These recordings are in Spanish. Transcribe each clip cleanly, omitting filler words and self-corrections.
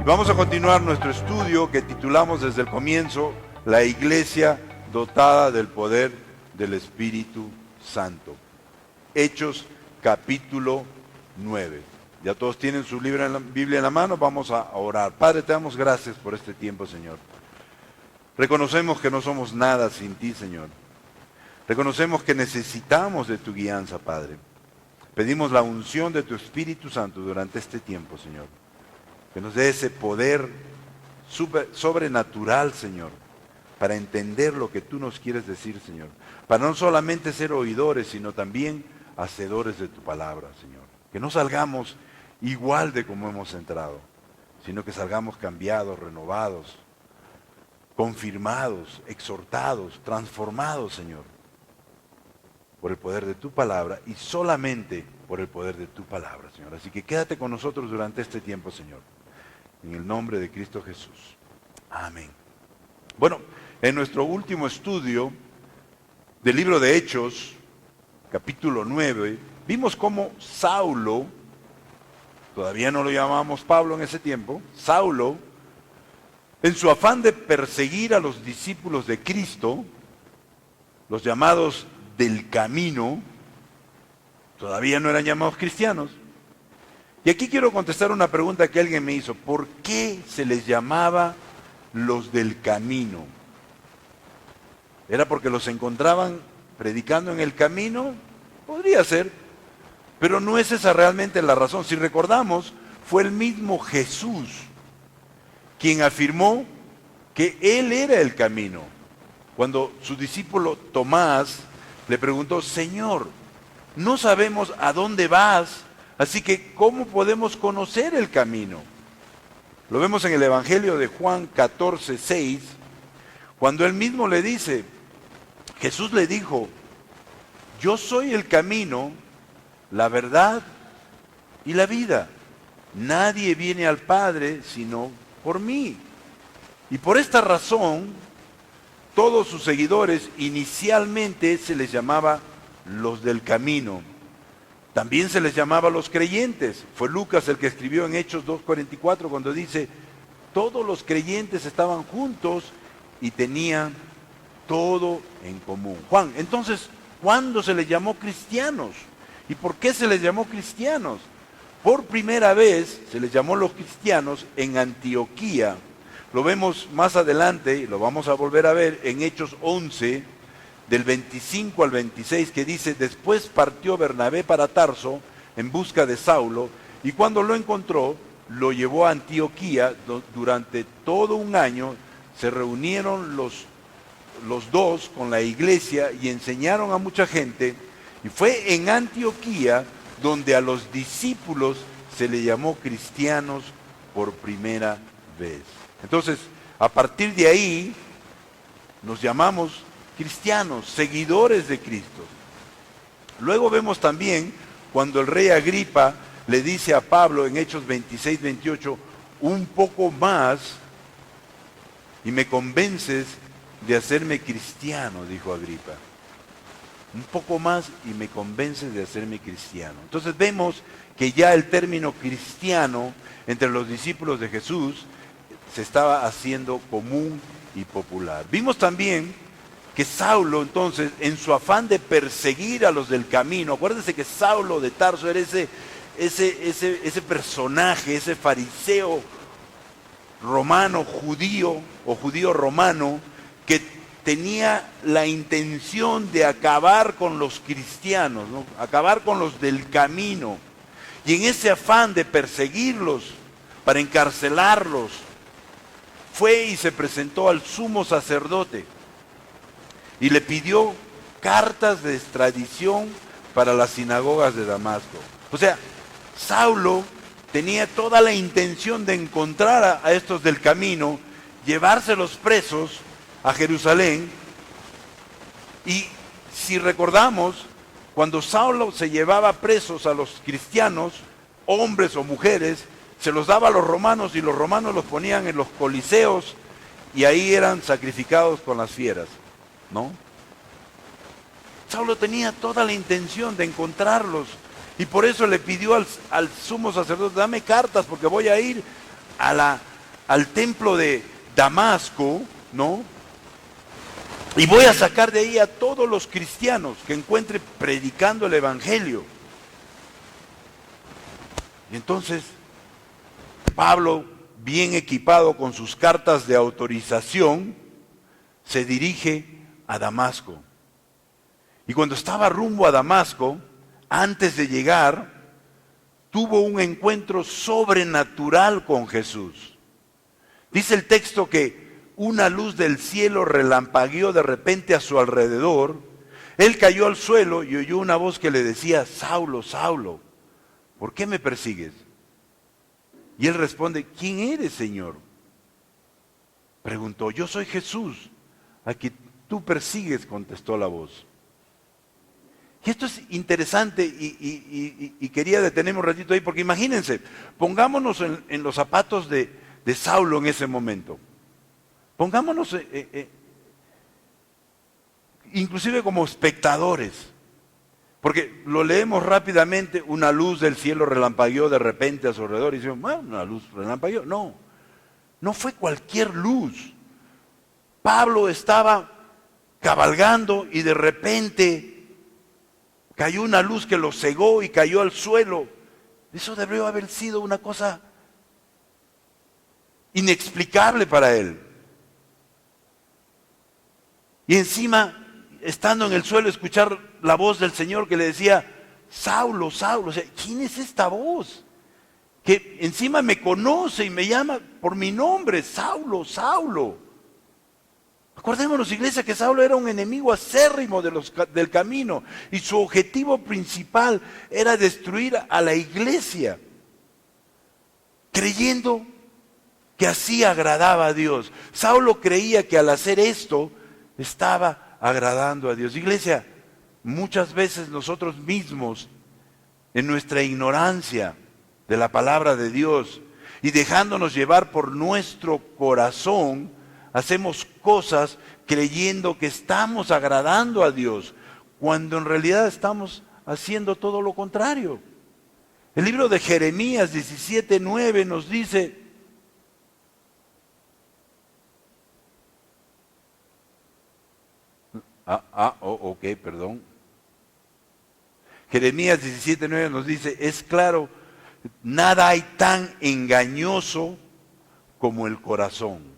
Y vamos a continuar nuestro estudio que titulamos desde el comienzo, La Iglesia dotada del poder del Espíritu Santo. Hechos capítulo 9. Ya todos tienen su Biblia en la mano, vamos a orar. Padre, te damos gracias por este tiempo, Señor. Reconocemos que no somos nada sin ti, Señor. Reconocemos que necesitamos de tu guianza, Padre. Pedimos la unción de tu Espíritu Santo durante este tiempo, Señor. Que nos dé ese poder sobrenatural, Señor, para entender lo que tú nos quieres decir, Señor. Para no solamente ser oidores, sino también hacedores de tu palabra, Señor. Que no salgamos igual de como hemos entrado, sino que salgamos cambiados, renovados, confirmados, exhortados, transformados, Señor, por el poder de tu palabra y solamente por el poder de tu palabra, Señor. Así que quédate con nosotros durante este tiempo, Señor. En el nombre de Cristo Jesús. Amén. Bueno, en nuestro último estudio del libro de Hechos, capítulo 9, vimos cómo Saulo, todavía no lo llamábamos Pablo en ese tiempo, Saulo, en su afán de perseguir a los discípulos de Cristo, los llamados del camino, todavía no eran llamados cristianos. Y aquí quiero contestar una pregunta que alguien me hizo. ¿Por qué se les llamaba los del camino? ¿Era porque los encontraban predicando en el camino? Podría ser, pero no es esa realmente la razón. Si recordamos, fue el mismo Jesús quien afirmó que Él era el camino. Cuando su discípulo Tomás le preguntó, Señor, no sabemos a dónde vas, así que ¿cómo podemos conocer el camino? Lo vemos en el Evangelio de Juan 14:6, cuando él mismo le dice, Jesús le dijo, yo soy el camino, la verdad y la vida. Nadie viene al Padre sino por mí. Y por esta razón, todos sus seguidores inicialmente se les llamaba los del camino. También se les llamaba los creyentes. Fue Lucas el que escribió en Hechos 2:44 cuando dice, todos los creyentes estaban juntos y tenían todo en común. Juan, entonces, ¿cuándo se les llamó cristianos? ¿Y por qué se les llamó cristianos? Por primera vez se les llamó los cristianos en Antioquía. Lo vemos más adelante, y lo vamos a volver a ver en Hechos 11, del 25 al 26, que dice, después partió Bernabé para Tarso en busca de Saulo, y cuando lo encontró, lo llevó a Antioquía. Durante todo un año se reunieron los dos con la iglesia y enseñaron a mucha gente, y fue en Antioquía donde a los discípulos se le llamó cristianos por primera vez. Entonces, a partir de ahí, nos llamamos cristianos, seguidores de Cristo. Luego vemos también cuando el rey Agripa le dice a Pablo en Hechos 26-28, un poco más y me convences de hacerme cristiano, dijo Agripa. Un poco más y me convences de hacerme cristiano. Entonces vemos que ya el término cristiano entre los discípulos de Jesús se estaba haciendo común y popular. Vimos también que Saulo, entonces, en su afán de perseguir a los del camino, acuérdense que Saulo de Tarso era ese personaje, ese fariseo romano, judío o judío romano, que tenía la intención de acabar con los cristianos, ¿no? Acabar con los del camino. Y en ese afán de perseguirlos, para encarcelarlos, fue y se presentó al sumo sacerdote y le pidió cartas de extradición para las sinagogas de Damasco. O sea, Saulo tenía toda la intención de encontrar a estos del camino, llevárselos presos a Jerusalén. Y si recordamos, cuando Saulo se llevaba presos a los cristianos, hombres o mujeres, se los daba a los romanos y los romanos los ponían en los coliseos y ahí eran sacrificados con las fieras, ¿no? Saulo tenía toda la intención de encontrarlos y por eso le pidió al sumo sacerdote, dame cartas porque voy a ir a al templo de Damasco, ¿no? Y voy a sacar de ahí a todos los cristianos que encuentre predicando el evangelio. Y entonces Pablo, bien equipado con sus cartas de autorización, se dirige a Damasco. Y cuando estaba rumbo a Damasco, antes de llegar, tuvo un encuentro sobrenatural con Jesús. Dice el texto que una luz del cielo relampagueó de repente a su alrededor. Él cayó al suelo y oyó una voz que le decía: Saulo, Saulo, ¿por qué me persigues? Y él responde: ¿quién eres, Señor? Preguntó: yo soy Jesús, a quien tú persigues, contestó la voz. Y esto es interesante y quería detenerme un ratito ahí, porque imagínense, pongámonos en los zapatos de Saulo en ese momento. Pongámonos inclusive como espectadores, porque lo leemos rápidamente: una luz del cielo relampagueó de repente a su alrededor, y decimos, bueno, una luz relampagueó. No, no fue cualquier luz. Pablo estaba cabalgando y de repente cayó una luz que lo cegó y cayó al suelo. Eso debió haber sido una cosa inexplicable para él. Y encima, estando en el suelo, escuchar la voz del Señor que le decía: Saulo, Saulo. O sea, ¿quién es esta voz? Que encima me conoce y me llama por mi nombre: Saulo, Saulo. Acordémonos, iglesia, que Saulo era un enemigo acérrimo del camino, y su objetivo principal era destruir a la iglesia, creyendo que así agradaba a Dios. Saulo creía que al hacer esto estaba agradando a Dios. Iglesia, muchas veces nosotros mismos, en nuestra ignorancia de la palabra de Dios y dejándonos llevar por nuestro corazón, hacemos cosas creyendo que estamos agradando a Dios, cuando en realidad estamos haciendo todo lo contrario. El libro de Jeremías 17:9 nos dice: perdón. Jeremías 17:9 nos dice: es claro, nada hay tan engañoso como el corazón.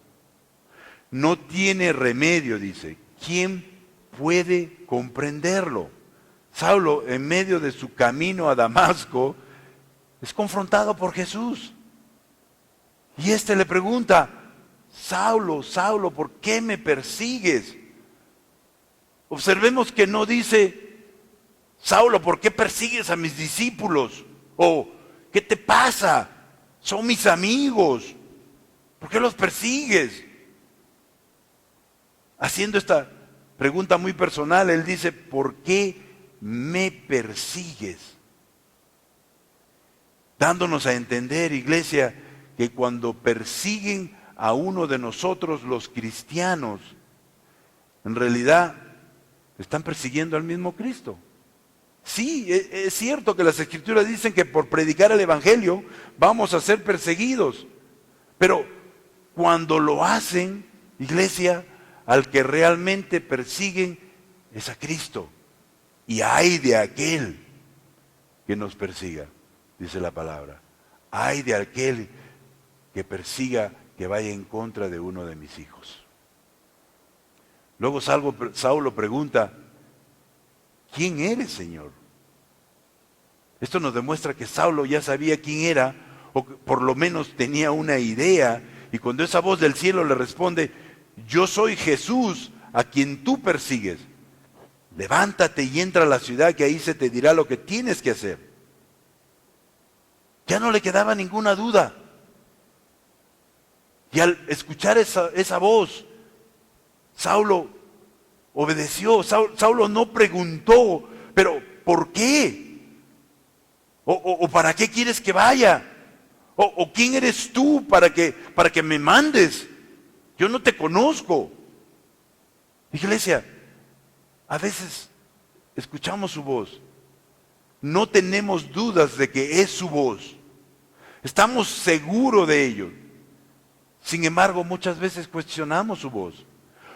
No tiene remedio, dice. ¿Quién puede comprenderlo? Saulo, en medio de su camino a Damasco, es confrontado por Jesús. Y éste le pregunta: Saulo, Saulo, ¿por qué me persigues? Observemos que no dice: Saulo, ¿por qué persigues a mis discípulos? O ¿qué te pasa? Son mis amigos, ¿por qué los persigues? Haciendo esta pregunta muy personal, él dice: ¿por qué me persigues? Dándonos a entender, iglesia, que cuando persiguen a uno de nosotros, los cristianos, en realidad están persiguiendo al mismo Cristo. Sí, es cierto que las Escrituras dicen que por predicar el Evangelio vamos a ser perseguidos, pero cuando lo hacen, iglesia, al que realmente persiguen es a Cristo. Y ay de aquel que nos persiga, dice la palabra. Ay de aquel que persiga, que vaya en contra de uno de mis hijos. Luego Saulo pregunta: ¿quién eres, Señor? Esto nos demuestra que Saulo ya sabía quién era, o por lo menos tenía una idea, y cuando esa voz del cielo le responde: yo soy Jesús, a quien tú persigues, levántate y entra a la ciudad, que ahí se te dirá lo que tienes que hacer. Ya no le quedaba ninguna duda. Y al escuchar esa voz, Saulo obedeció. Saulo no preguntó: ¿pero por qué? ¿O para qué quieres que vaya? ¿O quién eres tú para que me mandes? Yo no te conozco. Iglesia, a veces escuchamos su voz, no tenemos dudas de que es su voz, estamos seguros de ello. Sin embargo, muchas veces cuestionamos su voz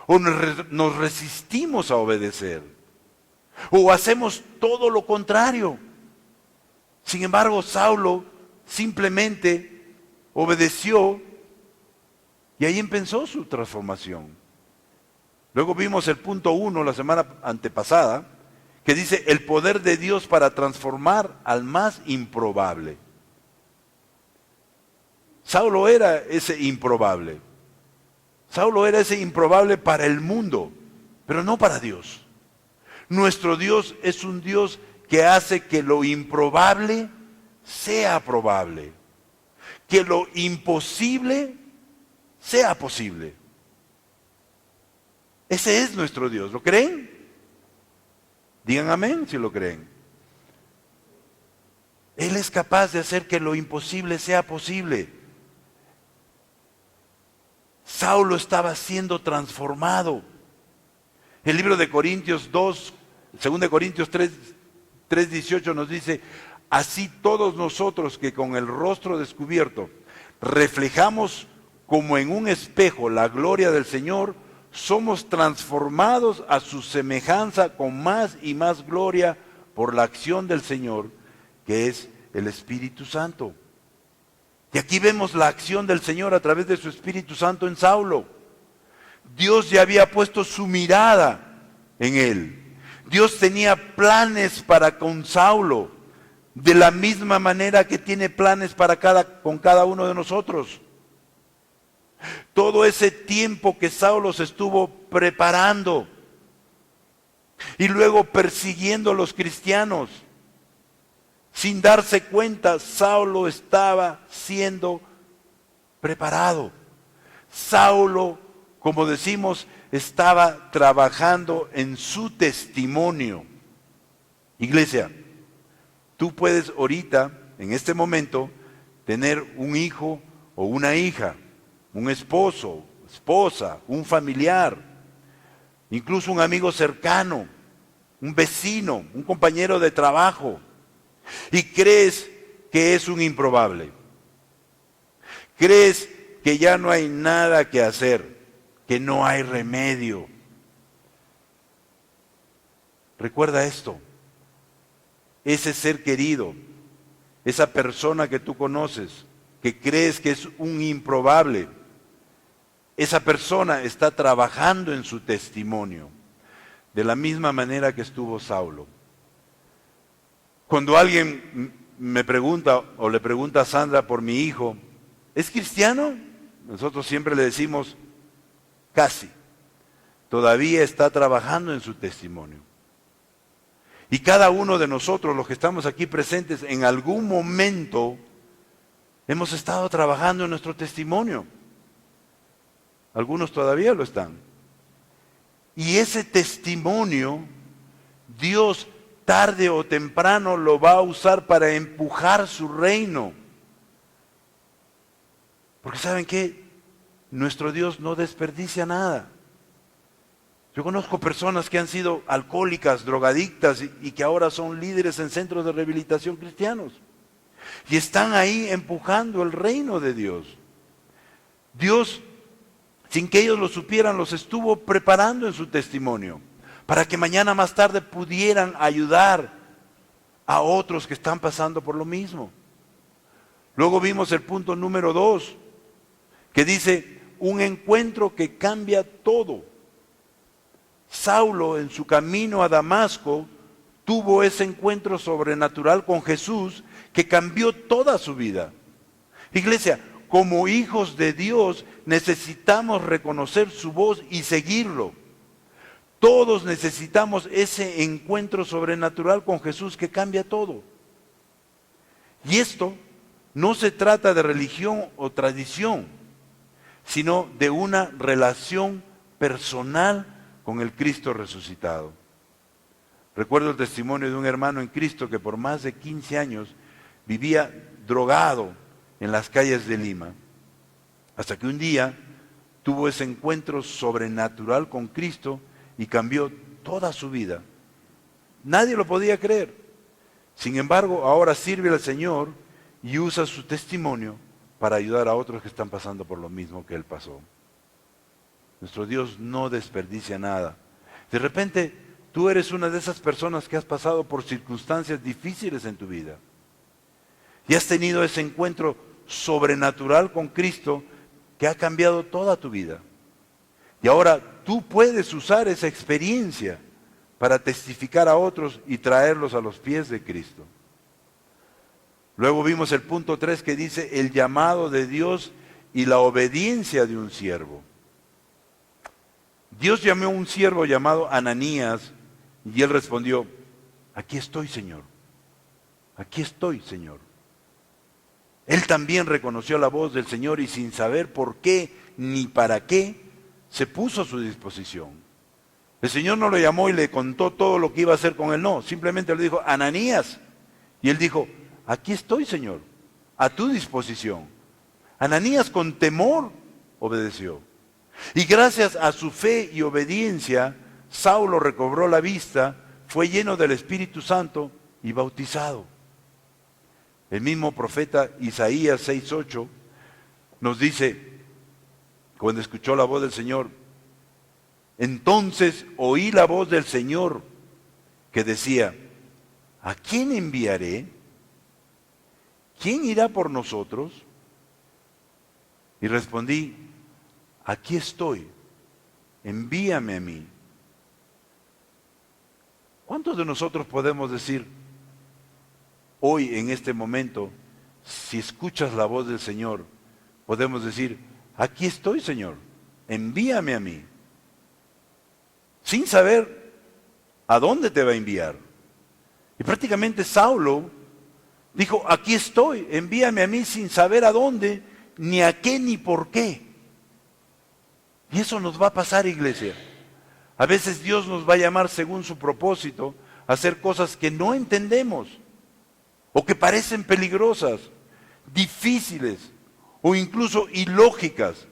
o nos resistimos a obedecer o hacemos todo lo contrario. Sin embargo, Saulo simplemente obedeció y ahí empezó su transformación. Luego vimos el punto 1 la semana antepasada, que dice el poder de Dios para transformar al más improbable. Saulo era ese improbable. Saulo era ese improbable para el mundo, pero no para Dios. Nuestro Dios es un Dios que hace que lo improbable sea probable, que lo imposible sea posible. Ese es nuestro Dios. ¿Lo creen? Digan amén si lo creen. Él es capaz de hacer que lo imposible sea posible. Saulo estaba siendo transformado. El libro de Corintios 2, 2 Corintios 3:18 nos dice, así todos nosotros que con el rostro descubierto reflejamos como en un espejo la gloria del Señor, somos transformados a su semejanza con más y más gloria por la acción del Señor, que es el Espíritu Santo. Y aquí vemos la acción del Señor a través de su Espíritu Santo en Saulo. Dios ya había puesto su mirada en él. Dios tenía planes para con Saulo, de la misma manera que tiene planes con cada uno de nosotros. Todo ese tiempo que Saulo se estuvo preparando y luego persiguiendo a los cristianos, sin darse cuenta, Saulo estaba siendo preparado. Saulo, como decimos, estaba trabajando en su testimonio. Iglesia, tú puedes ahorita, en este momento, tener un hijo o una hija, un esposo, esposa, un familiar, incluso un amigo cercano, un vecino, un compañero de trabajo, y crees que es un improbable. Crees que ya no hay nada que hacer, que no hay remedio. Recuerda esto, ese ser querido, esa persona que tú conoces, que crees que es un improbable, esa persona está trabajando en su testimonio, de la misma manera que estuvo Saulo. Cuando alguien me pregunta o le pregunta a Sandra por mi hijo, ¿es cristiano? Nosotros siempre le decimos, casi. Todavía está trabajando en su testimonio. Y cada uno de nosotros, los que estamos aquí presentes, en algún momento hemos estado trabajando en nuestro testimonio. Algunos todavía lo están. Y ese testimonio, Dios tarde o temprano lo va a usar para empujar su reino. Porque ¿saben qué? Nuestro Dios no desperdicia nada. Yo conozco personas que han sido alcohólicas, drogadictas y que ahora son líderes en centros de rehabilitación cristianos. Y están ahí empujando el reino de Dios. Dios, sin que ellos lo supieran, los estuvo preparando en su testimonio, para que mañana más tarde pudieran ayudar a otros que están pasando por lo mismo. Luego vimos el punto número 2, que dice, un encuentro que cambia todo. Saulo, en su camino a Damasco, tuvo ese encuentro sobrenatural con Jesús que cambió toda su vida. Iglesia, como hijos de Dios necesitamos reconocer su voz y seguirlo. Todos necesitamos ese encuentro sobrenatural con Jesús que cambia todo. Y esto no se trata de religión o tradición, sino de una relación personal con el Cristo resucitado. Recuerdo el testimonio de un hermano en Cristo que por más de 15 años vivía drogado en las calles de Lima, hasta que un día tuvo ese encuentro sobrenatural con Cristo y cambió toda su vida. Nadie lo podía creer. Sin embargo, ahora sirve al Señor y usa su testimonio para ayudar a otros que están pasando por lo mismo que él pasó. Nuestro Dios no desperdicia nada. De repente, tú eres una de esas personas que has pasado por circunstancias difíciles en tu vida y has tenido ese encuentro sobrenatural con Cristo que ha cambiado toda tu vida. Y ahora tú puedes usar esa experiencia para testificar a otros y traerlos a los pies de Cristo. Luego vimos el punto 3 que dice el llamado de Dios y la obediencia de un siervo. Dios llamó a un siervo llamado Ananías y él respondió, aquí estoy, Señor. Aquí estoy, Señor. Él también reconoció la voz del Señor y sin saber por qué ni para qué, se puso a su disposición. El Señor no lo llamó y le contó todo lo que iba a hacer con él, no. Simplemente le dijo, Ananías. Y él dijo, aquí estoy, Señor, a tu disposición. Ananías con temor obedeció. Y gracias a su fe y obediencia, Saulo recobró la vista, fue lleno del Espíritu Santo y bautizado. El mismo profeta Isaías 6:8 nos dice, cuando escuchó la voz del Señor, entonces oí la voz del Señor que decía, ¿a quién enviaré? ¿Quién irá por nosotros? Y respondí, aquí estoy, envíame a mí. ¿Cuántos de nosotros podemos decir hoy en este momento, si escuchas la voz del Señor, podemos decir, aquí estoy, Señor, envíame a mí, sin saber a dónde te va a enviar? Y prácticamente Saulo dijo, aquí estoy, envíame a mí sin saber a dónde, ni a qué, ni por qué. Y eso nos va a pasar, iglesia. A veces Dios nos va a llamar según su propósito a hacer cosas que no entendemos o que parecen peligrosas, difíciles o incluso ilógicas.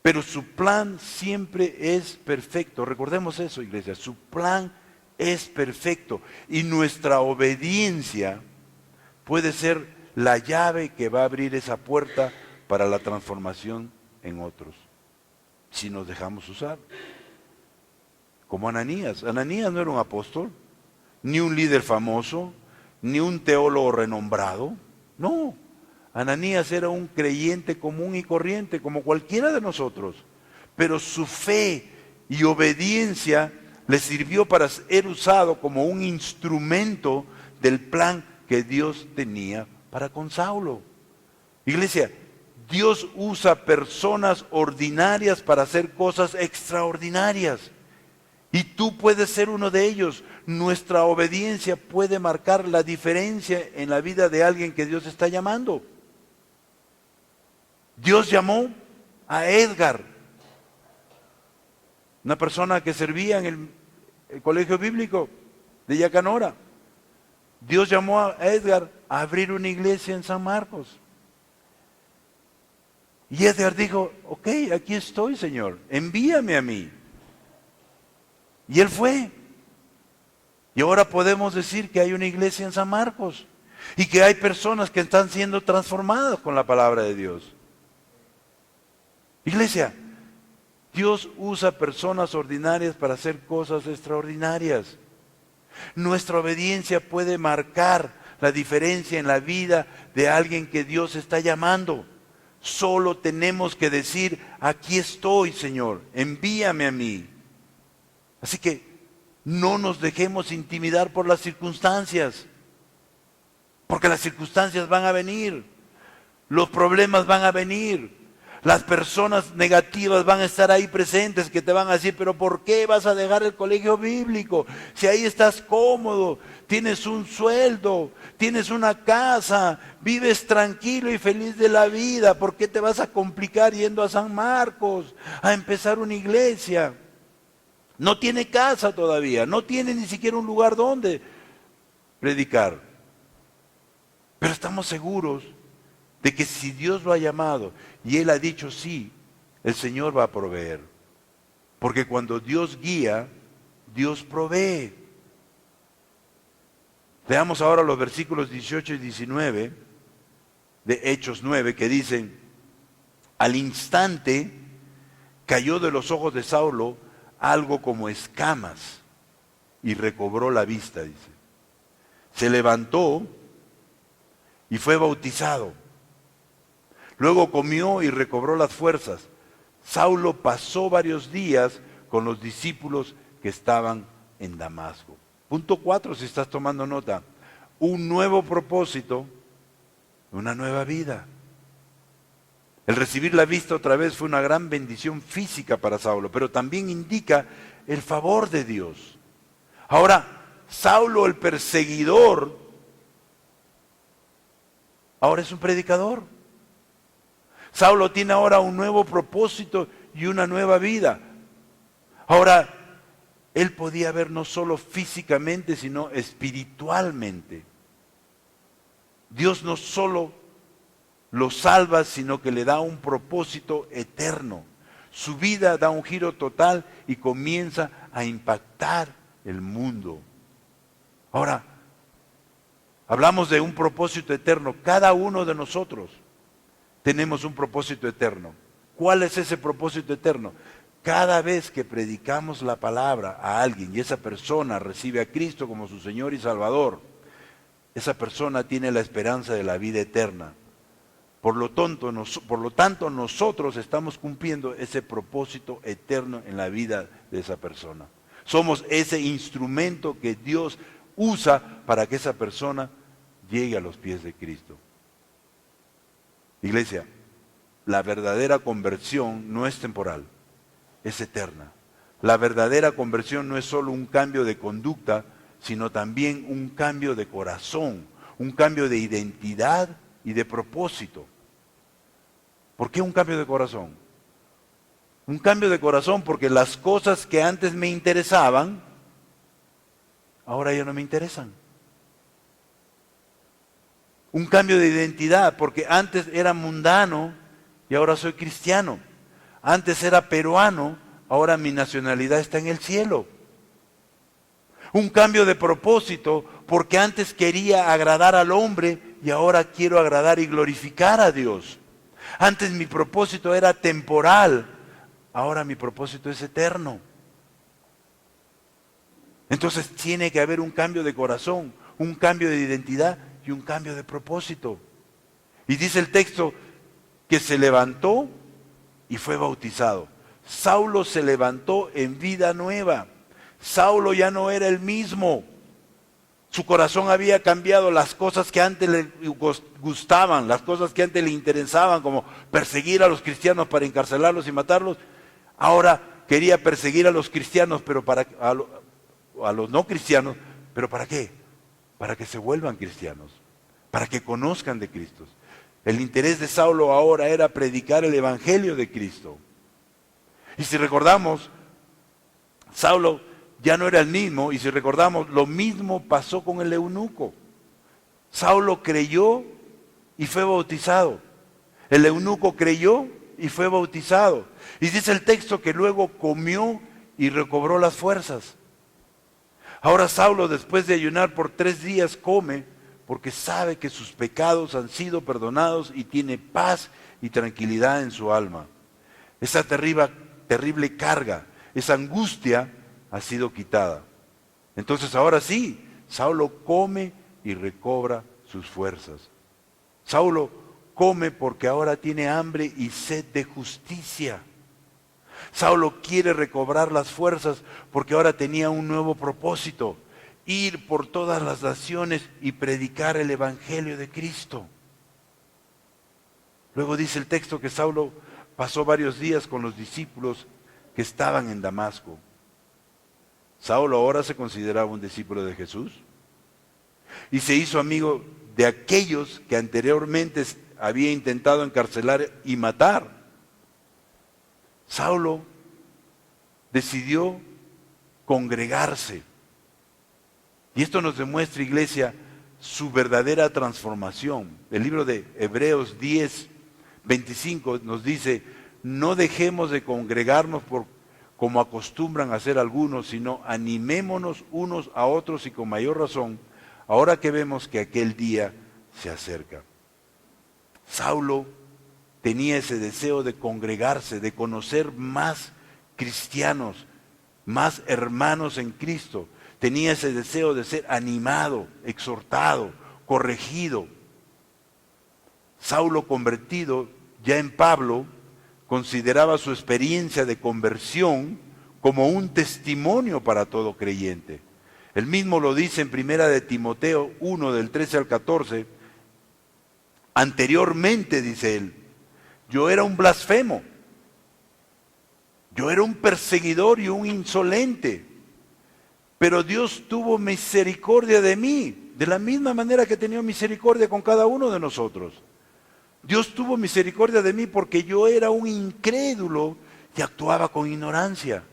Pero su plan siempre es perfecto. Recordemos eso, iglesia. Su plan es perfecto. Y nuestra obediencia puede ser la llave que va a abrir esa puerta para la transformación en otros, si nos dejamos usar. Como Ananías. Ananías no era un apóstol, ni un líder famoso, ni un teólogo renombrado. No. Ananías era un creyente común y corriente, como cualquiera de nosotros. Pero su fe y obediencia le sirvió para ser usado como un instrumento del plan que Dios tenía para con Saulo. Iglesia, Dios usa personas ordinarias para hacer cosas extraordinarias. Y tú puedes ser uno de ellos. Nuestra obediencia puede marcar la diferencia en la vida de alguien que Dios está llamando. Dios llamó a Edgar, una persona que servía en el colegio bíblico de Yacanora. Dios llamó a Edgar a abrir una iglesia en San Marcos. Y Edgar dijo, ok, aquí estoy, Señor, envíame a mí. Y él fue. Y ahora podemos decir que hay una iglesia en San Marcos y que hay personas que están siendo transformadas con la palabra de Dios. Iglesia, Dios usa personas ordinarias para hacer cosas extraordinarias. Nuestra obediencia puede marcar la diferencia en la vida de alguien que Dios está llamando. Solo tenemos que decir, aquí estoy, Señor, envíame a mí. Así que no nos dejemos intimidar por las circunstancias, porque las circunstancias van a venir, los problemas van a venir. Las personas negativas van a estar ahí presentes que te van a decir, pero ¿por qué vas a dejar el colegio bíblico? Si ahí estás cómodo, tienes un sueldo, tienes una casa, vives tranquilo y feliz de la vida, ¿por qué te vas a complicar yendo a San Marcos a empezar una iglesia? No tiene casa todavía, no tiene ni siquiera un lugar donde predicar. Pero estamos seguros de que si Dios lo ha llamado y Él ha dicho sí, el Señor va a proveer. Porque cuando Dios guía, Dios provee. Veamos ahora los versículos 18 y 19 de Hechos 9 que dicen: al instante cayó de los ojos de Saulo algo como escamas y recobró la vista, dice. Se levantó y fue bautizado. Luego comió y recobró las fuerzas. Saulo pasó varios días con los discípulos que estaban en Damasco. Punto 4, si estás tomando nota. Un nuevo propósito, una nueva vida. El recibir la vista otra vez fue una gran bendición física para Saulo, pero también indica el favor de Dios. Ahora, Saulo el perseguidor, ahora es un predicador. Saulo tiene ahora un nuevo propósito y una nueva vida. Ahora, él podía ver no solo físicamente, sino espiritualmente. Dios no solo lo salva, sino que le da un propósito eterno. Su vida da un giro total y comienza a impactar el mundo. Ahora, hablamos de un propósito eterno. Cada uno de nosotros tenemos un propósito eterno. ¿Cuál es ese propósito eterno? Cada vez que predicamos la palabra a alguien y esa persona recibe a Cristo como su Señor y Salvador, esa persona tiene la esperanza de la vida eterna. Por lo tanto, nosotros estamos cumpliendo ese propósito eterno en la vida de esa persona. Somos ese instrumento que Dios usa para que esa persona llegue a los pies de Cristo. Iglesia, la verdadera conversión no es temporal, es eterna. La verdadera conversión no es solo un cambio de conducta, sino también un cambio de corazón, un cambio de identidad y de propósito. ¿Por qué un cambio de corazón? Un cambio de corazón porque las cosas que antes me interesaban, ahora ya no me interesan. Un cambio de identidad porque antes era mundano y ahora soy cristiano. Antes era peruano, ahora mi nacionalidad está en el cielo. Un cambio de propósito porque antes quería agradar al hombre y ahora quiero agradar y glorificar a Dios. Antes mi propósito era temporal, ahora mi propósito es eterno. Entonces tiene que haber un cambio de corazón, un cambio de identidad y un cambio de propósito. Y dice el texto que se levantó y fue bautizado. Saulo se levantó en vida nueva. Saulo ya no era el mismo. Su corazón había cambiado. Las cosas que antes le gustaban, las cosas que antes le interesaban, como perseguir a los cristianos para encarcelarlos y matarlos, ahora quería perseguir a los cristianos, pero a los no cristianos, pero ¿para qué? Para que se vuelvan cristianos, para que conozcan de Cristo. El interés de Saulo ahora era predicar el evangelio de Cristo. Y si recordamos, Saulo ya no era el mismo, y si recordamos, lo mismo pasó con el eunuco. Saulo creyó y fue bautizado. El eunuco creyó y fue bautizado. Y dice el texto que luego comió y recobró las fuerzas. Ahora Saulo, después de ayunar por 3 días, come porque sabe que sus pecados han sido perdonados y tiene paz y tranquilidad en su alma. Esa terrible carga, esa angustia ha sido quitada. Entonces ahora sí, Saulo come y recobra sus fuerzas. Saulo come porque ahora tiene hambre y sed de justicia. Saulo quiere recobrar las fuerzas porque ahora tenía un nuevo propósito: ir por todas las naciones y predicar el evangelio de Cristo. Luego dice el texto que Saulo pasó varios días con los discípulos que estaban en Damasco. Saulo ahora se consideraba un discípulo de Jesús y se hizo amigo de aquellos que anteriormente había intentado encarcelar y matar. Saulo decidió congregarse. Y esto nos demuestra, iglesia, su verdadera transformación. El libro de Hebreos 10:25 nos dice: no dejemos de congregarnos como acostumbran a hacer algunos, sino animémonos unos a otros, y con mayor razón, ahora que vemos que aquel día se acerca. Saulo tenía ese deseo de congregarse, de conocer más cristianos, más hermanos en Cristo. Tenía ese deseo de ser animado, exhortado, corregido. Saulo, convertido ya en Pablo, consideraba su experiencia de conversión como un testimonio para todo creyente. Él mismo lo dice en Primera de Timoteo 1, del 13 al 14. Anteriormente, dice él, yo era un blasfemo, yo era un perseguidor y un insolente, pero Dios tuvo misericordia de mí, de la misma manera que tenía misericordia con cada uno de nosotros. Dios tuvo misericordia de mí porque yo era un incrédulo y actuaba con ignorancia.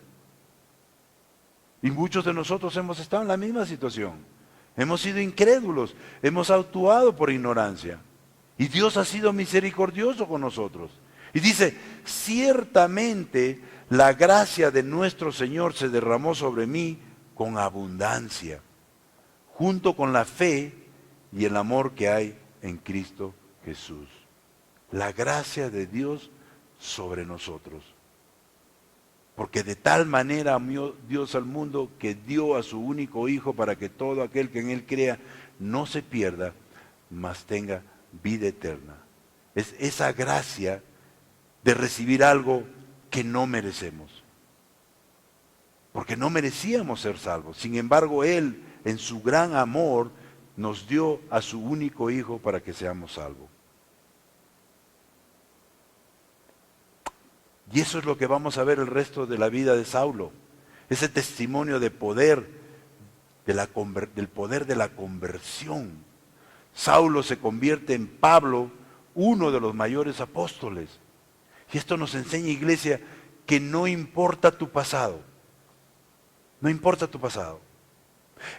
Y muchos de nosotros hemos estado en la misma situación. Hemos sido incrédulos, hemos actuado por ignorancia. Y Dios ha sido misericordioso con nosotros. Y dice, ciertamente la gracia de nuestro Señor se derramó sobre mí con abundancia, junto con la fe y el amor que hay en Cristo Jesús. La gracia de Dios sobre nosotros. Porque de tal manera amó Dios al mundo que dio a su único Hijo para que todo aquel que en Él crea no se pierda, mas tenga vida eterna. Es esa gracia de recibir algo que no merecemos. Porque no merecíamos ser salvos. Sin embargo, Él, en su gran amor, nos dio a su único Hijo para que seamos salvos. Y eso es lo que vamos a ver el resto de la vida de Saulo. Ese testimonio de poder, del poder de la conversión. Saulo se convierte en Pablo, uno de los mayores apóstoles. Y esto nos enseña, iglesia, que no importa tu pasado. No importa tu pasado.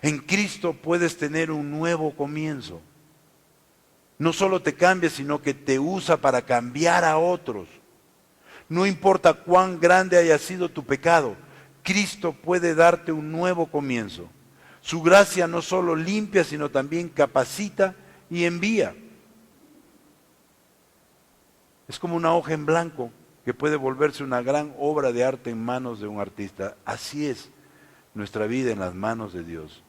En Cristo puedes tener un nuevo comienzo. No solo te cambia, sino que te usa para cambiar a otros. No importa cuán grande haya sido tu pecado, Cristo puede darte un nuevo comienzo. Su gracia no solo limpia, sino también capacita y envía. Es como una hoja en blanco que puede volverse una gran obra de arte en manos de un artista. Así es nuestra vida en las manos de Dios,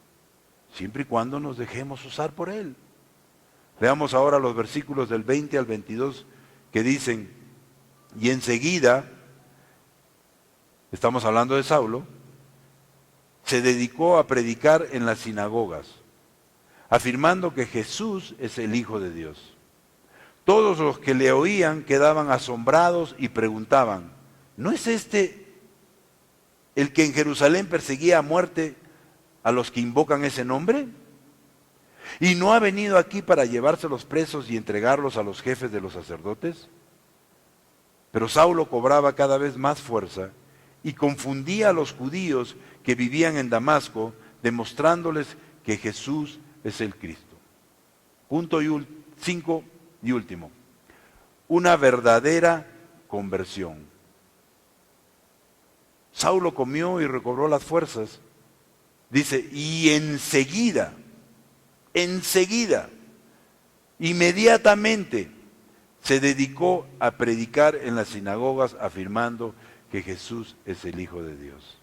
siempre y cuando nos dejemos usar por Él. Veamos ahora los versículos del 20 al 22 que dicen, y enseguida, estamos hablando de Saulo, se dedicó a predicar en las sinagogas, afirmando que Jesús es el Hijo de Dios. Todos los que le oían quedaban asombrados y preguntaban, ¿no es este el que en Jerusalén perseguía a muerte a los que invocan ese nombre? ¿Y no ha venido aquí para llevárselos presos y entregarlos a los jefes de los sacerdotes? Pero Saulo cobraba cada vez más fuerza y confundía a los judíos que vivían en Damasco, demostrándoles que Jesús es el Cristo. Punto 5 y último. Una verdadera conversión. Saulo comió y recobró las fuerzas. Dice, y enseguida, inmediatamente, se dedicó a predicar en las sinagogas afirmando que Jesús es el Hijo de Dios.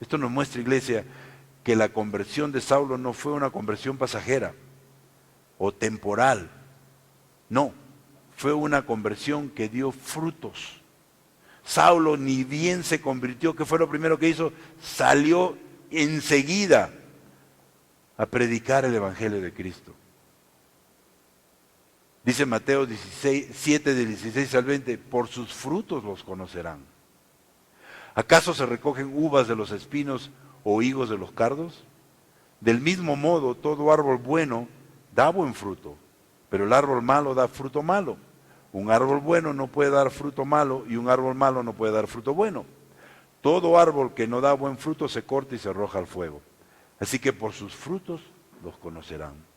Esto nos muestra, iglesia, que la conversión de Saulo no fue una conversión pasajera o temporal. No, fue una conversión que dio frutos. Saulo ni bien se convirtió, ¿qué fue lo primero que hizo? Salió enseguida a predicar el Evangelio de Cristo. Dice Mateo 7, del 16 al 20, por sus frutos los conocerán. ¿Acaso se recogen uvas de los espinos o higos de los cardos? Del mismo modo, todo árbol bueno da buen fruto, pero el árbol malo da fruto malo. Un árbol bueno no puede dar fruto malo y un árbol malo no puede dar fruto bueno. Todo árbol que no da buen fruto se corta y se arroja al fuego. Así que por sus frutos los conocerán.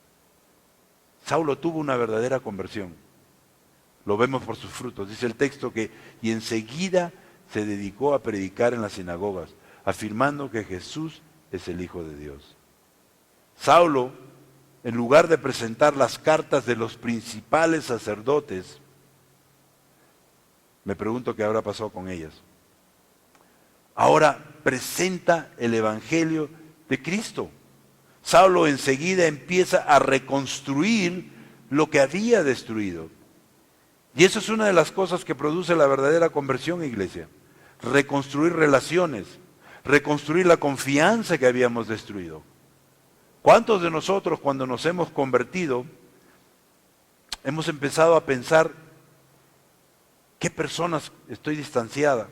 Saulo tuvo una verdadera conversión. Lo vemos por sus frutos. Dice el texto que, y enseguida se dedicó a predicar en las sinagogas, afirmando que Jesús es el Hijo de Dios. Saulo en lugar de presentar las cartas de los principales sacerdotes, me pregunto qué habrá pasado con ellas. Ahora presenta el Evangelio de Cristo. Saulo enseguida empieza a reconstruir lo que había destruido. Y eso es una de las cosas que produce la verdadera conversión, iglesia. Reconstruir relaciones, reconstruir la confianza que habíamos destruido. ¿Cuántos de nosotros cuando nos hemos convertido hemos empezado a pensar qué personas estoy distanciada?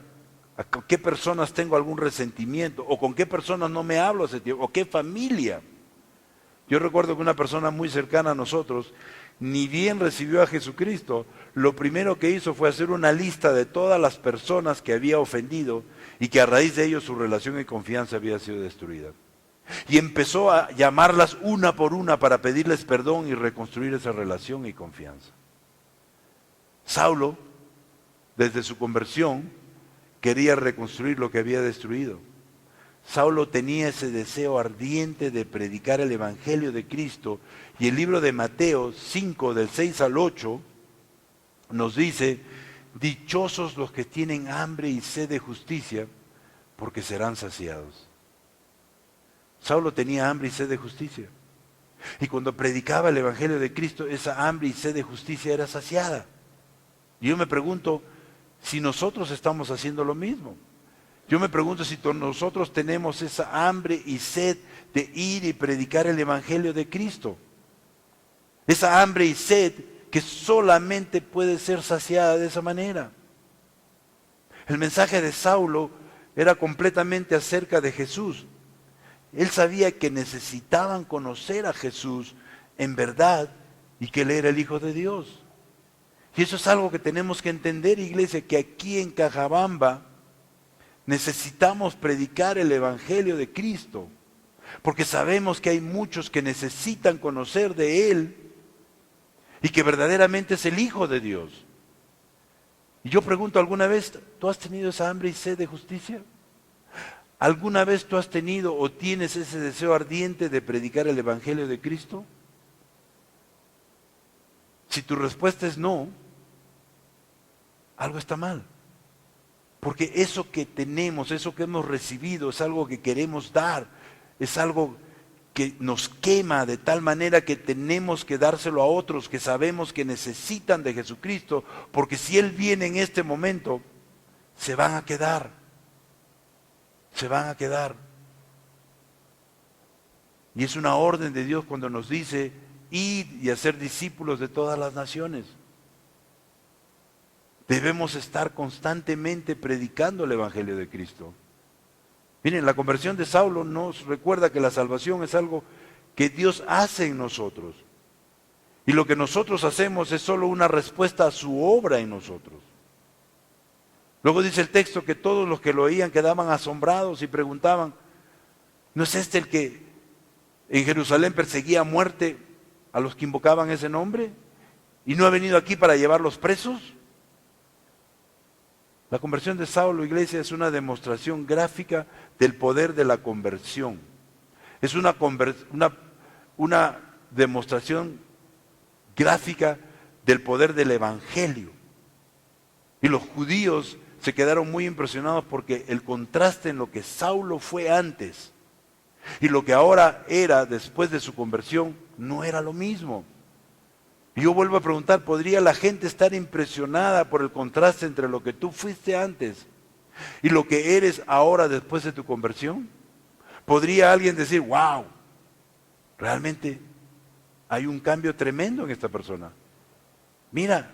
¿Con qué personas tengo algún resentimiento? ¿O con qué personas no me hablo hace tiempo? ¿O qué familia? Yo recuerdo que una persona muy cercana a nosotros, ni bien recibió a Jesucristo, lo primero que hizo fue hacer una lista de todas las personas que había ofendido y que a raíz de ello su relación y confianza había sido destruida. Y empezó a llamarlas una por una para pedirles perdón y reconstruir esa relación y confianza. Saulo, desde su conversión, quería reconstruir lo que había destruido. Saulo tenía ese deseo ardiente de predicar el Evangelio de Cristo, y el libro de Mateo 5, del 6 al 8, nos dice: dichosos los que tienen hambre y sed de justicia, porque serán saciados. Saulo tenía hambre y sed de justicia, y cuando predicaba el Evangelio de Cristo, esa hambre y sed de justicia era saciada. Y yo me pregunto si nosotros estamos haciendo lo mismo. Yo me pregunto si nosotros tenemos esa hambre y sed de ir y predicar el Evangelio de Cristo. Esa hambre y sed que solamente puede ser saciada de esa manera. El mensaje de Saulo era completamente acerca de Jesús. Él sabía que necesitaban conocer a Jesús en verdad y que Él era el Hijo de Dios. Y eso es algo que tenemos que entender, iglesia, que aquí en Cajabamba necesitamos predicar el Evangelio de Cristo, porque sabemos que hay muchos que necesitan conocer de Él y que verdaderamente es el Hijo de Dios. Y yo pregunto, ¿alguna vez tú has tenido esa hambre y sed de justicia? ¿Alguna vez tú has tenido o tienes ese deseo ardiente de predicar el Evangelio de Cristo? Si tu respuesta es no, algo está mal. Porque eso que tenemos, eso que hemos recibido, es algo que queremos dar, es algo que nos quema de tal manera que tenemos que dárselo a otros que sabemos que necesitan de Jesucristo, porque si Él viene en este momento, se van a quedar. Se van a quedar. Y es una orden de Dios cuando nos dice: id y hacer discípulos de todas las naciones. Debemos estar constantemente predicando el Evangelio de Cristo. Miren, la conversión de Saulo nos recuerda que la salvación es algo que Dios hace en nosotros. Y lo que nosotros hacemos es solo una respuesta a su obra en nosotros. Luego dice el texto que todos los que lo oían quedaban asombrados y preguntaban: ¿no es este el que en Jerusalén perseguía a muerte a los que invocaban ese nombre? ¿Y no ha venido aquí para llevarlos presos? La conversión de Saulo, iglesia, es una demostración gráfica del poder de la conversión. Es una demostración gráfica del poder del Evangelio. Y los judíos se quedaron muy impresionados porque el contraste en lo que Saulo fue antes y lo que ahora era después de su conversión no era lo mismo. Y yo vuelvo a preguntar, ¿podría la gente estar impresionada por el contraste entre lo que tú fuiste antes y lo que eres ahora después de tu conversión? ¿Podría alguien decir, wow, realmente hay un cambio tremendo en esta persona? Mira,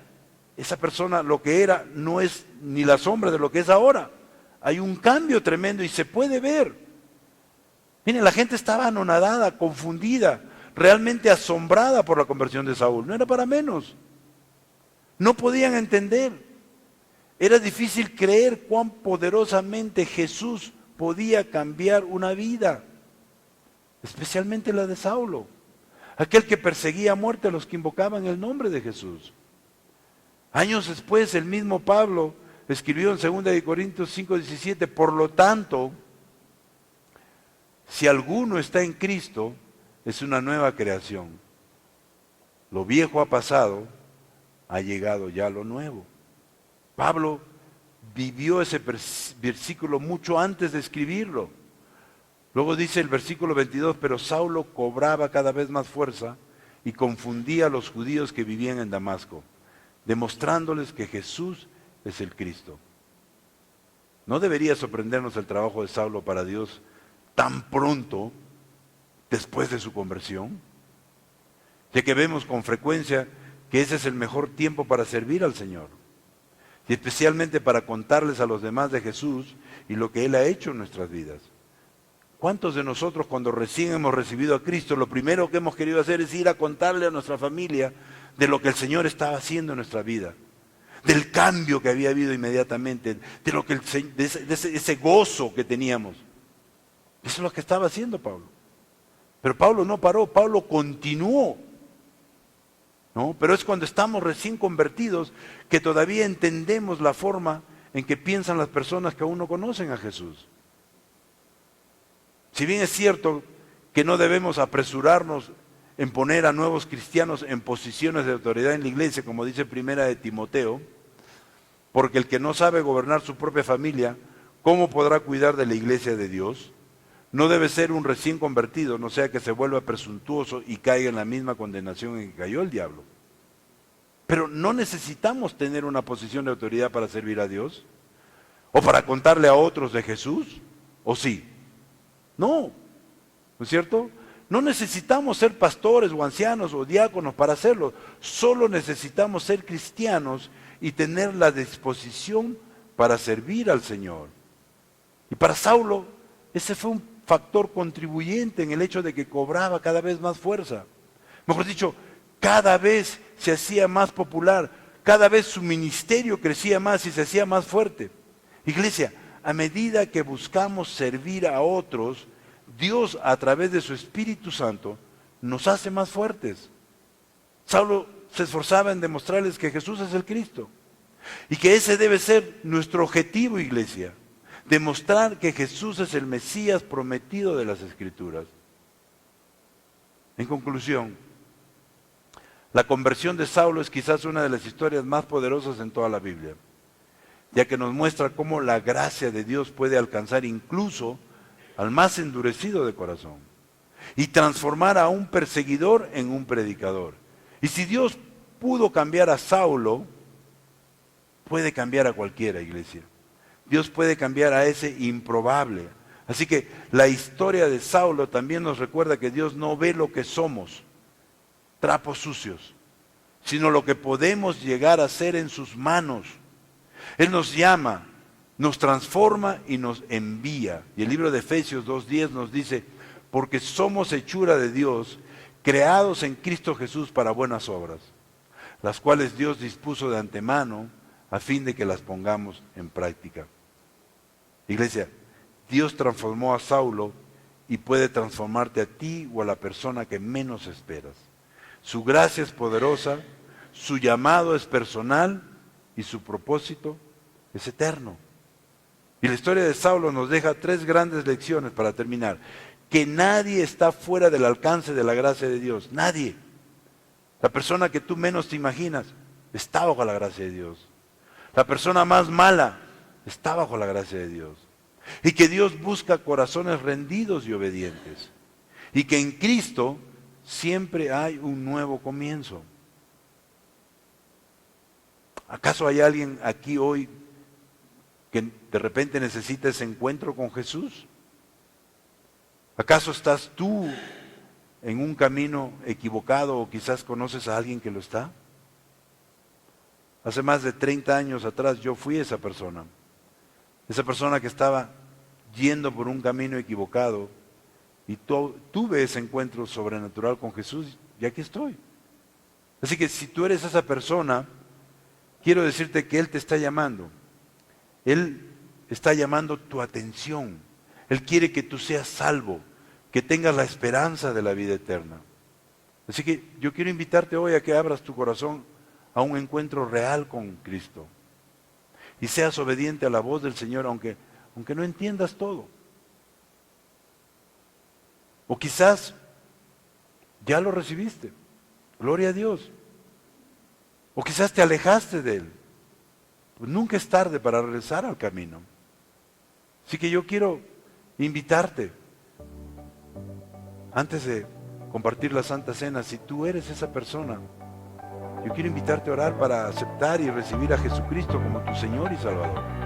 esa persona lo que era no es ni la sombra de lo que es ahora. Hay un cambio tremendo y se puede ver. Miren, la gente estaba anonadada, confundida, realmente asombrada por la conversión de Saúl. No era para menos. No podían entender. Era difícil creer cuán poderosamente Jesús podía cambiar una vida, especialmente la de Saulo, aquel que perseguía a muerte a los que invocaban el nombre de Jesús. Años después, el mismo Pablo escribió en 2 Corintios 5:17, por lo tanto, si alguno está en Cristo, es una nueva creación. Lo viejo ha pasado, ha llegado ya lo nuevo. Pablo vivió ese versículo mucho antes de escribirlo. Luego dice el versículo 22, pero Saulo cobraba cada vez más fuerza y confundía a los judíos que vivían en Damasco, demostrándoles que Jesús es el Cristo. ¿No debería sorprendernos el trabajo de Saulo para Dios tan pronto después de su conversión? Ya que vemos con frecuencia que ese es el mejor tiempo para servir al Señor, y especialmente para contarles a los demás de Jesús y lo que Él ha hecho en nuestras vidas. ¿Cuántos de nosotros cuando recién hemos recibido a Cristo, lo primero que hemos querido hacer es ir a contarle a nuestra familia de lo que el Señor estaba haciendo en nuestra vida? Del cambio que había habido inmediatamente, de lo que ese gozo que teníamos. Eso es lo que estaba haciendo Pablo. Pero Pablo no paró, Pablo continuó. ¿No? Pero es cuando estamos recién convertidos que todavía entendemos la forma en que piensan las personas que aún no conocen a Jesús. Si bien es cierto que no debemos apresurarnos en poner a nuevos cristianos en posiciones de autoridad en la iglesia, como dice Primera de Timoteo, porque el que no sabe gobernar su propia familia, ¿cómo podrá cuidar de la iglesia de Dios? No debe ser un recién convertido, no sea que se vuelva presuntuoso y caiga en la misma condenación en que cayó el diablo. Pero no necesitamos tener una posición de autoridad para servir a Dios, o para contarle a otros de Jesús, ¿o sí? No, ¿no es cierto? No necesitamos ser pastores o ancianos o diáconos para hacerlo. Solo necesitamos ser cristianos y tener la disposición para servir al Señor. Y para Saulo, ese fue un factor contribuyente en el hecho de que cobraba cada vez más fuerza. Mejor dicho, cada vez se hacía más popular, cada vez su ministerio crecía más y se hacía más fuerte. Iglesia, a medida que buscamos servir a otros, Dios a través de su Espíritu Santo nos hace más fuertes. Saulo se esforzaba en demostrarles que Jesús es el Cristo y que ese debe ser nuestro objetivo, iglesia, demostrar que Jesús es el Mesías prometido de las Escrituras. En conclusión, la conversión de Saulo es quizás una de las historias más poderosas en toda la Biblia, ya que nos muestra cómo la gracia de Dios puede alcanzar incluso al más endurecido de corazón y transformar a un perseguidor en un predicador. Y si Dios pudo cambiar a Saulo, puede cambiar a cualquiera, iglesia. Dios puede cambiar a ese improbable. Así que la historia de Saulo también nos recuerda que Dios no ve lo que somos, trapos sucios, sino lo que podemos llegar a ser en sus manos. Él nos llama, nos transforma y nos envía. Y el libro de Efesios 2:10 nos dice, porque somos hechura de Dios, creados en Cristo Jesús para buenas obras, las cuales Dios dispuso de antemano a fin de que las pongamos en práctica. Iglesia, Dios transformó a Saulo y puede transformarte a ti o a la persona que menos esperas. Su gracia es poderosa, su llamado es personal y su propósito es eterno. Y la historia de Saulo nos deja 3 grandes lecciones para terminar. Que nadie está fuera del alcance de la gracia de Dios. Nadie. La persona que tú menos te imaginas está bajo la gracia de Dios. La persona más mala está bajo la gracia de Dios. Y que Dios busca corazones rendidos y obedientes. Y que en Cristo siempre hay un nuevo comienzo. ¿Acaso hay alguien aquí hoy que de repente necesita ese encuentro con Jesús? ¿Acaso estás tú en un camino equivocado o quizás conoces a alguien que lo está? Hace más de 30 años atrás yo fui esa persona que estaba yendo por un camino equivocado y tuve ese encuentro sobrenatural con Jesús y aquí estoy. Así que si tú eres esa persona, quiero decirte que Él te está llamando. Él está llamando tu atención. Él quiere que tú seas salvo, que tengas la esperanza de la vida eterna. Así que yo quiero invitarte hoy a que abras tu corazón a un encuentro real con Cristo. Y seas obediente a la voz del Señor, aunque no entiendas todo. O quizás ya lo recibiste Gloria a Dios. O quizás te alejaste de Él. Pues nunca es tarde para regresar al camino. Así que yo quiero invitarte, antes de compartir la Santa Cena, si tú eres esa persona, yo quiero invitarte a orar para aceptar y recibir a Jesucristo como tu Señor y Salvador.